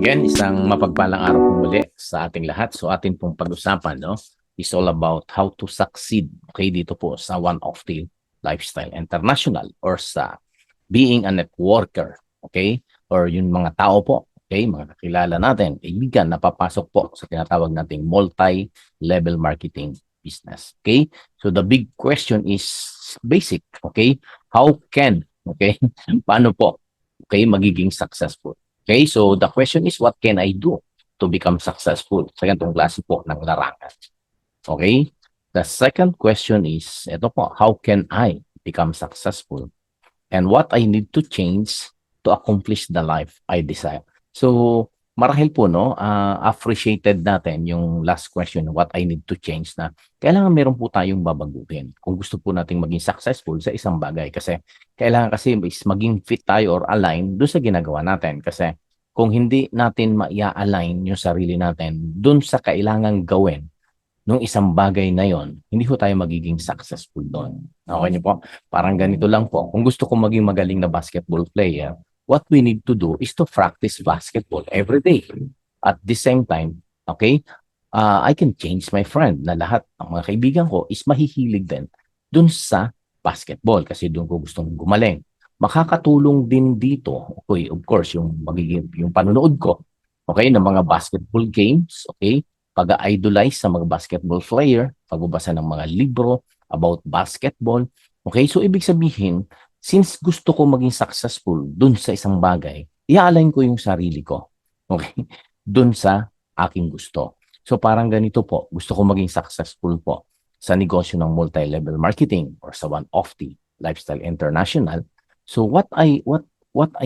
Again, isang mapagpalang araw po muli sa ating lahat. So atin pong pag-usapan, no, is all about how to succeed, okay, dito po sa One of the Lifestyle International or sa being a networker, okay, or yung mga tao po, okay, mga kakilala natin, kaibigan na papasok po sa tinatawag nating multi-level marketing business, okay? So the big question is basic, okay? How can, okay, paano po, okay, magiging successful? Okay, so the question is, what can I do to become successful sa ganitong klase po ng larangan? Okay? The second question is, ito po, how can I become successful? And what I need to change to accomplish the life I desire. So, marahil po, no, appreciated natin yung last question, what I need to change, na kailangan meron po tayong babaguhin kung gusto po nating maging successful sa isang bagay. Kasi kailangan kasi is maging fit tayo or align doon sa ginagawa natin. Kasi kung hindi natin ma-align yung sarili natin doon sa kailangan gawin nung isang bagay na yon, hindi po tayo magiging successful doon. Okay niyo po? Parang ganito lang po. Kung gusto ko maging magaling na basketball player, what we need to do is to practice basketball every day. At the same time, okay, I can change my friend na lahat ng mga kaibigan ko is mahihilig din doon sa basketball kasi doon ko gustong gumaling. Makakatulong din dito, okay, of course, yung magiging yung panonood ko, okay, ng mga basketball games, okay, pag-idolize sa mga basketball player, pagbabasa ng mga libro about basketball. Okay, so ibig sabihin, since gusto ko maging successful dun sa isang bagay, i-align ko yung sarili ko. Okay, dun sa aking gusto. So parang ganito po, gusto ko maging successful po sa negosyo ng multi-level marketing or sa One of the Lifestyle International. So what I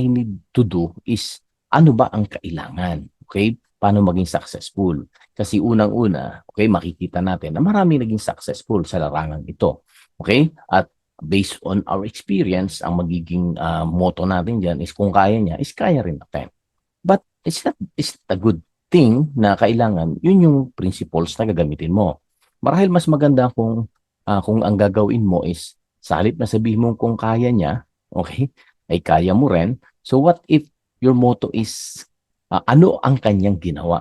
need to do is ano ba ang kailangan? Okay? Paano maging successful? Kasi unang-una, okay, makikita natin na marami naging successful sa larangan ito. Okay? At based on our experience, ang magiging motto natin dyan is kung kaya niya, is kaya rin natin. But it's a good thing na kailangan, yun yung principles na gagamitin mo. Marahil mas maganda kung ang gagawin mo is sa halip na sabihin mo kung kaya niya, okay, ay kaya mo rin. So what if your motto is ano ang kanyang ginawa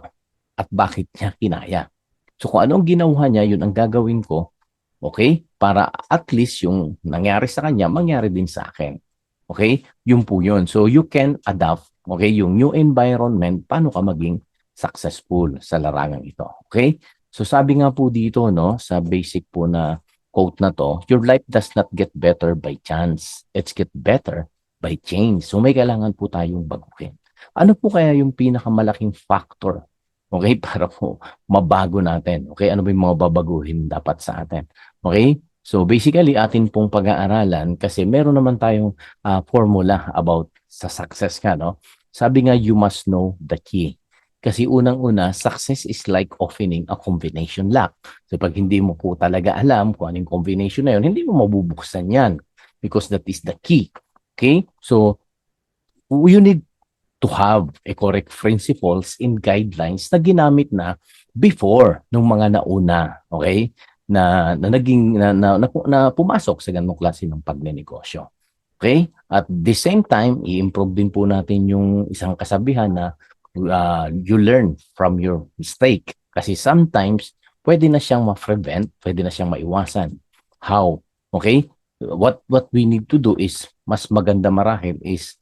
at bakit niya kinaya? So kung ano ang ginawa niya, yun ang gagawin ko, okay? Para at least yung nangyari sa kanya, mangyari din sa akin. Okay? Yun po yun. So you can adapt, okay, yung new environment, paano ka maging successful sa larangan ito. Okay? So sabi nga po dito, no, sa basic po na quote na to, your life does not get better by chance. It's get better by change. So may kailangan po tayong baguhin. Ano po kaya yung pinakamalaking factor, okay, para po mabago natin? Okay, ano ba yung mga babaguhin dapat sa atin? Okay? So basically, atin pong pag-aaralan kasi meron naman tayong formula about sa success ka, no? Sabi nga, you must know the key. Kasi unang-una, success is like opening a combination lock. So pag hindi mo po talaga alam kung anong combination na yun, hindi mo mabubuksan yan because that is the key. Okay? So you need to have a correct principles and guidelines na ginamit na before nung mga nauna, okay? Na naging na pumasok sa ganung klase ng pagnenegosyo. Okay? At the same time, i-improve din po natin yung isang kasabihan na you learn from your mistake. Kasi sometimes pwede na siyang ma-prevent, pwede na siyang maiwasan. How? Okay? What we need to do is mas maganda marahil is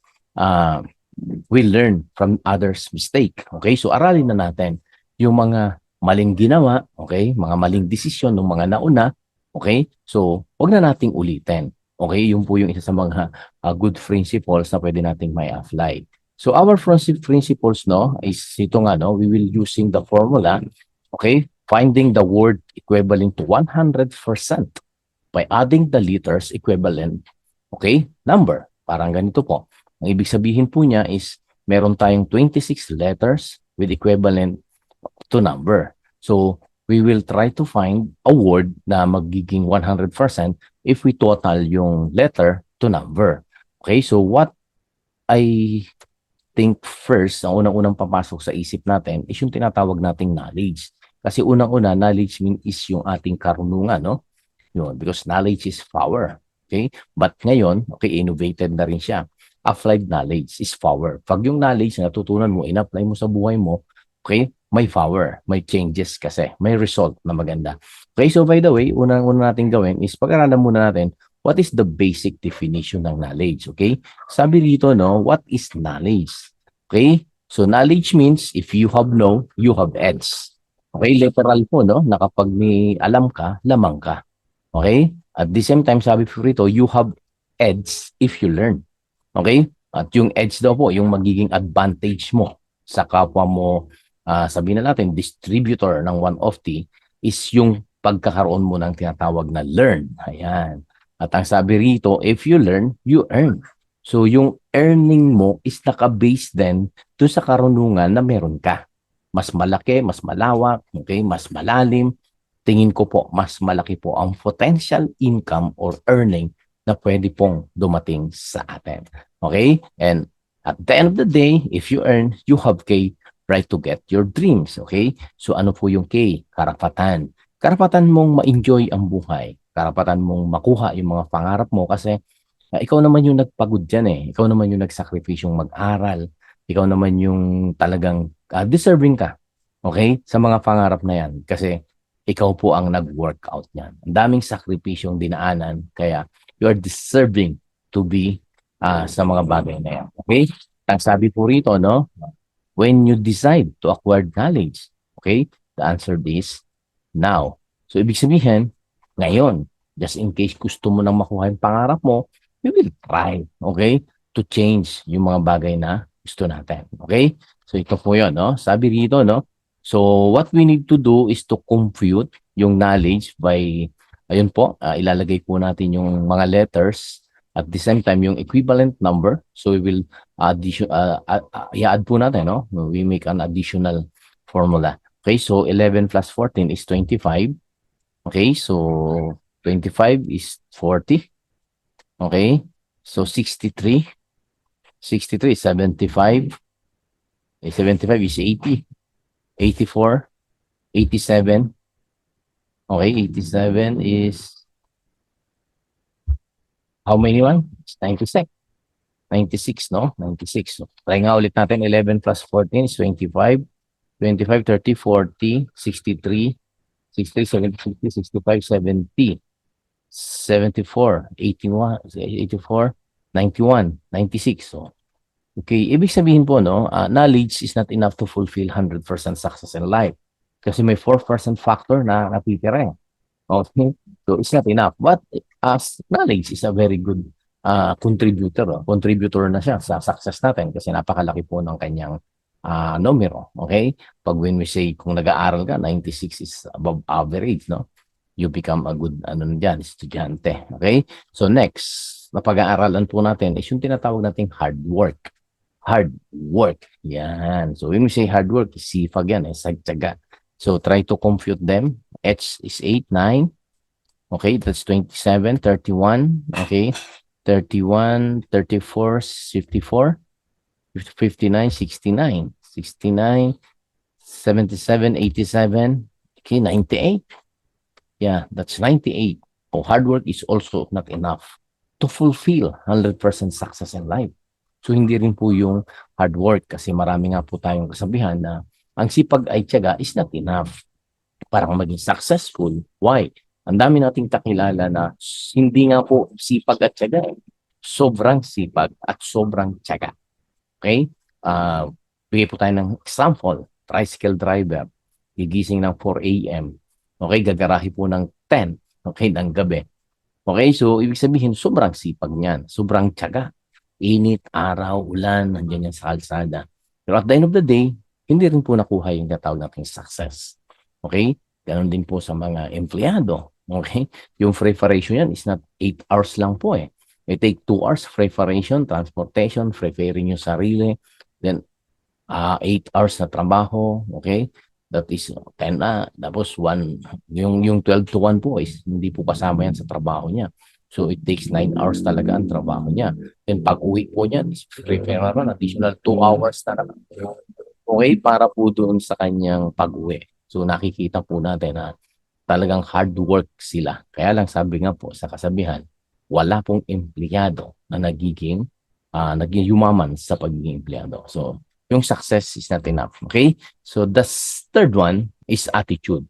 we learn from others' mistake. Okay? So aralin na natin yung mga maling ginawa, okay? Mga maling desisyon ng mga nauna, okay? So, wag na nating ulitin. Okay? Yung po yung isa sa mga good principles na pwede nating may apply. So, our principles, no, is ito nga, no, we will using the formula, okay? Finding the word equivalent to 100% by adding the letters equivalent, okay, number. Parang ganito po. Ang ibig sabihin po niya is meron tayong 26 letters with equivalent to number. So, we will try to find a word na magiging 100% if we total yung letter to number. Okay, so what I think first, ang unang-unang papasok sa isip natin is yung tinatawag nating knowledge. Kasi unang-una, knowledge is yung ating karunungan, no? Yun, because knowledge is power. Okay? But ngayon, okay, innovated na rin siya. applied knowledge is power. Pag yung knowledge na natutunan mo, in-apply mo sa buhay mo, okay, may power, may changes kasi, may result na maganda. Okay, so by the way, unang-una natin gawin is pag-aralan muna natin what is the basic definition ng knowledge, okay? Sabi dito, no, what is knowledge? Okay? So knowledge means if you have know, you have edge. Okay, literal po, no, na kapag may alam ka, lamang ka. Okay? At the same time, sabi po rito, you have edge if you learn. Okay? At yung edge daw po, yung magiging advantage mo sa kapwa mo, sabihin na natin, distributor ng one of the, is yung pagkakaroon mo ng tinatawag na learn. Ayan. At ang sabi rito, if you learn, you earn. So yung earning mo is naka-base din doon sa karunungan na meron ka. Mas malaki, mas malawak, okay, mas malalim. Tingin ko po, mas malaki po ang potential income or earning na pwede pong dumating sa atin. Okay? And at the end of the day, if you earn, you have K, right to get your dreams. Okay? So ano po yung K? Karapatan. Karapatan mong ma-enjoy ang buhay. Karapatan mong makuha yung mga pangarap mo kasi ikaw naman yung nagpagod dyan eh. Ikaw naman yung nagsakripisyong mag-aral. Ikaw naman yung talagang deserving ka. Okay? Sa mga pangarap na yan. Kasi ikaw po ang nag-workout niyan. Ang daming sakripisyong dinaanan. Kaya you are deserving to be sa mga bagay na yan. Okay? Ang sabi po rito, no? When you decide to acquire knowledge, okay? The answer is now. So, ibig sabihin, ngayon, just in case gusto mo nang makuha yung pangarap mo, we will try, okay, to change yung mga bagay na gusto natin. Okay? So, ito po yun, no? Sabi rito, no? So, what we need to do is to compute yung knowledge by, ayun po, ilalagay po natin yung mga letters at the same time yung equivalent number. So, we will i-add po natin, no? We make an additional formula. Okay, so 11 plus 14 is 25. Okay, so 25 is 40. Okay, so 63. 63 is 75. 75 is 80. 84. 87. Okay, 87 is how many one? It's 96. 96, no? 96. So, try nga ulit natin. 11 plus 14 is 25. 25, 30, 40, 63, 63, 70, 50, 65, 70, 74, 81, 84, 91, 96. So, okay, ibig sabihin po, no, knowledge is not enough to fulfill 100% success in life. Kasi may 4% factor na napitira. Okay? So, it's not enough. But knowledge is a very good contributor. Contributor na siya sa success natin kasi napakalaki po ng kanyang numero. Okay? Pag when we say, kung nag-aaral ka, 96 is above average, no? You become a good, estudyante. Okay? So next, na pag-aaralan po natin is yung tinatawag nating hard work. Hard work. Yan. So when we say hard work, sipag yan, sagtsaga. So try to compute them. H is 8, 9. Okay, that's 27, 31. Okay, 31, 34, 54. 59, 69, 69, 77, 87, okay, 98. Yeah, that's 98. Oh, hard work is also not enough to fulfill 100% success in life. So, hindi rin po yung hard work kasi marami nga po tayong kasabihan na ang sipag ay tiyaga is not enough para maging successful. Why? Ang dami nating kakilala na hindi nga po sipag at tiyaga. Sobrang sipag at sobrang tiyaga. Okay? Bigay po tayo ng example. Tricycle driver. Gigising ng 4 a.m. Okay? Gagarahi po ng 10. Okay? Ng gabi. Okay? So, ibig sabihin, sobrang sipag niyan. Sobrang tiyaga. Init, araw, ulan, nandiyan yan sa kalsada. Pero at the end of the day, hindi rin po nakuha yung natawag nating success. Okay? Ganon din po sa mga empleyado. Okay? Yung preparation yan is not 8 hours lang po eh. It take 2 hours preparation, transportation, preparing yung sarili. Then, 8 hours na trabaho. Okay? That is 10 na. Tapos, yung 12 to 1 po is hindi po kasama yan sa trabaho niya. So, it takes 9 hours talaga ang trabaho niya. Then, pag uwi po niya, is prepare naman additional 2 hours na naman. Okay? Para po doon sa kanyang pag-uwi. So, nakikita po natin na talagang hard work sila. Kaya lang sabi nga po sa kasabihan, wala pong empleyado na nagiging naging yumaman sa pagiging empleyado. So, yung success is not enough. Okay? So, the third one is attitude.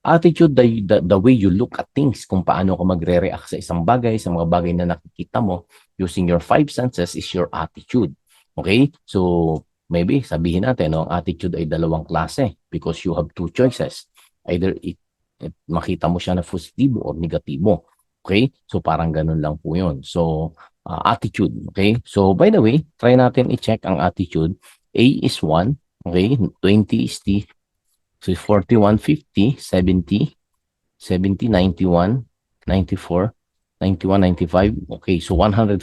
Attitude, the way you look at things, kung paano ka magre-react sa isang bagay, sa mga bagay na nakikita mo, using your five senses is your attitude. Okay? So, maybe sabihin natin, no, ang attitude ay dalawang klase because you have two choices. Either makita mo siya na positibo or negatibo. Okay? So, parang ganun lang po yun. So, attitude. Okay? So, by the way, try natin i-check ang attitude. A is 1. Okay? 20 is T. So, 41, 50, 70, 70, 91, 94, 91, 95. Okay, so 100%.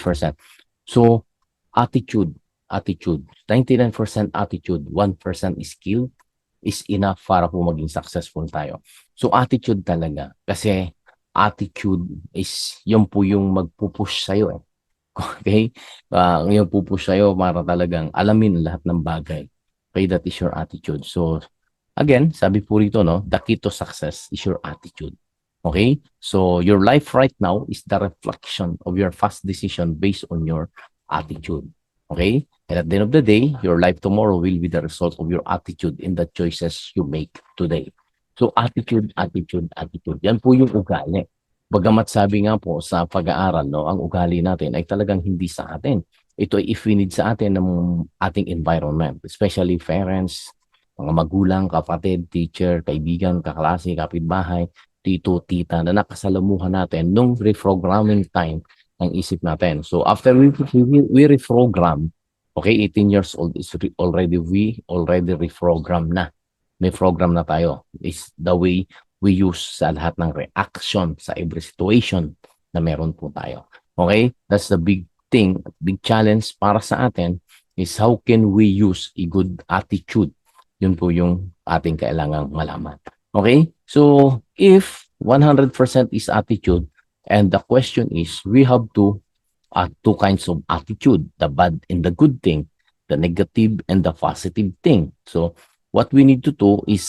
So, attitude, 99% attitude, 1% skill is enough para po maging successful tayo. So, attitude talaga. Kasi, attitude is, yun po yung magpupush sa'yo eh. Okay? Yung pupush sa'yo para talagang alamin lahat ng bagay. Okay, that is your attitude. So, again, sabi po rito, no, the key to success is your attitude. Okay? So, your life right now is the reflection of your past decision based on your attitude. Okay? And at the end of the day, your life tomorrow will be the result of your attitude in the choices you make today. So, attitude. Yan po yung ugali. Bagamat sabi nga po sa pag-aaral, no, ang ugali natin ay talagang hindi sa atin. Ito ay ifinid sa atin ng ating environment, especially parents, mga magulang, kapatid, teacher, kaibigan, kaklase, kapitbahay, tito, tita na nakasalamuhan natin nung reprogramming time ng isip natin. So after we reprogram, okay, 18 years old is we already reprogram na. May program na tayo. Is the way we use sa lahat ng reaction sa every situation na meron po tayo. Okay? That's the big thing, big challenge para sa atin is how can we use a good attitude. Yun po yung ating kailangang malaman. Okay? So, if 100% is attitude, and the question is, we have two kinds of attitude, the bad and the good thing, the negative and the positive thing. So, what we need to do is,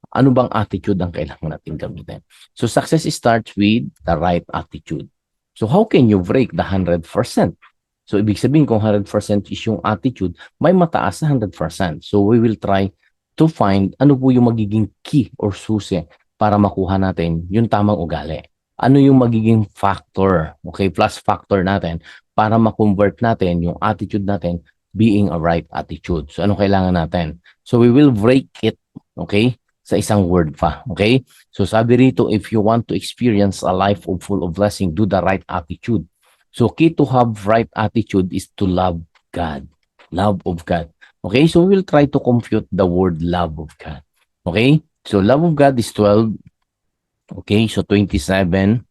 ano bang attitude ang kailangan natin gamitin? So, success starts with the right attitude. So, how can you break the 100%? So, ibig sabihin kung 100% is yung attitude, may mataas na 100%. So, we will try to find ano po yung magiging key or susi para makuha natin yung tamang ugali. Ano yung magiging factor, okay, plus factor natin para ma-convert natin yung attitude natin being a right attitude. So, ano kailangan natin? So, we will break it, okay, sa isang word pa, okay? So, sabi rito, if you want to experience a life full of blessing, do the right attitude. So, key to have right attitude is to love God. Love of God. Okay, so we'll try to compute the word love of God. Okay, so love of God is 12. Okay, so 27,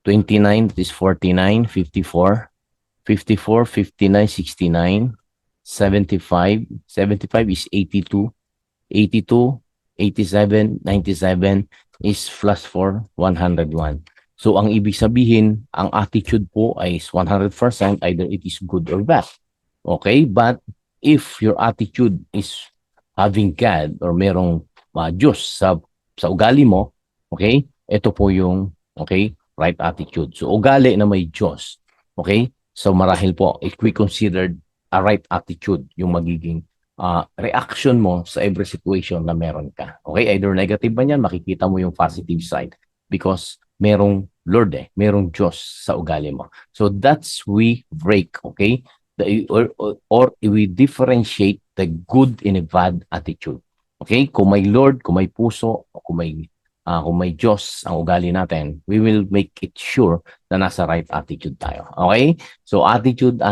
29 is 49, 54, 54, 59, 69, 75, 75 is 82, 82, 87, 97 is plus 4, 101. So, ang ibig sabihin, ang attitude po ay 100%, either it is good or bad. Okay, but if your attitude is having God or merong Diyos sa ugali mo, okay, ito po yung, okay, right attitude. So, ugali na may Diyos, okay, so marahil po, if we considered a right attitude, yung magiging reaction mo sa every situation na meron ka. Okay, either negative ba yan, makikita mo yung positive side because merong Lord merong Diyos sa ugali mo. So, that's we break, okay, or we differentiate the good and the bad attitude. Okay? Kung may Lord, kung may puso, kung may Diyos ang ugali natin, we will make it sure na nasa right attitude tayo. Okay? So, attitude.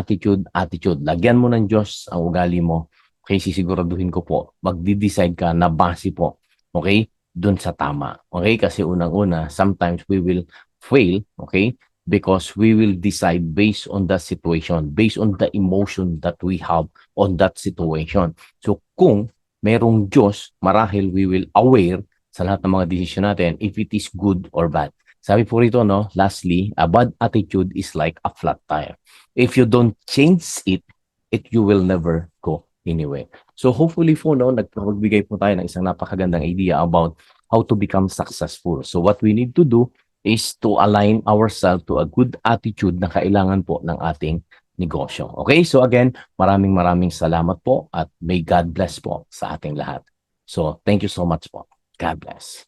Lagyan mo ng Diyos ang ugali mo. Okay? Sisiguraduhin ko po, magdi-decide ka na base po. Okay? Dun sa tama. Okay? Kasi unang-una, sometimes we will fail. Okay? Because we will decide based on the situation, based on the emotion that we have on that situation. So kung merong Diyos, marahil we will aware sa lahat ng mga decision natin if it is good or bad. Sabi po rito, no, lastly, a bad attitude is like a flat tire. If you don't change it, you will never go anywhere. So hopefully po, no, nagpagbigay po tayo ng isang napakagandang idea about how to become successful. So what we need to do is to align ourselves to a good attitude na kailangan po ng ating negosyo. Okay? So again, maraming salamat po at may God bless po sa ating lahat. So thank you so much po. God bless.